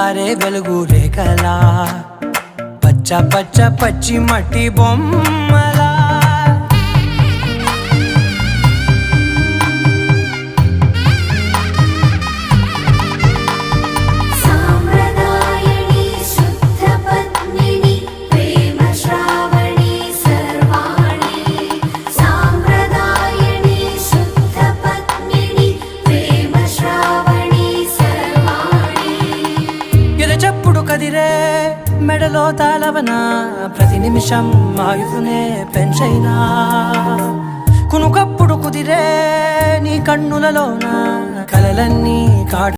జారే వెలుగు రేఖలా పచ్చ పచ్చ పచ్చి మట్టి బొమ్మలా చెప్పుడు కదిరే మెడలో తాళవన ప్రతి నిమిషం ఆయుధునే పెంచైనా కునుకప్పుడు కుదిరే నీ కన్నులలోన కలలన్నీ కాడు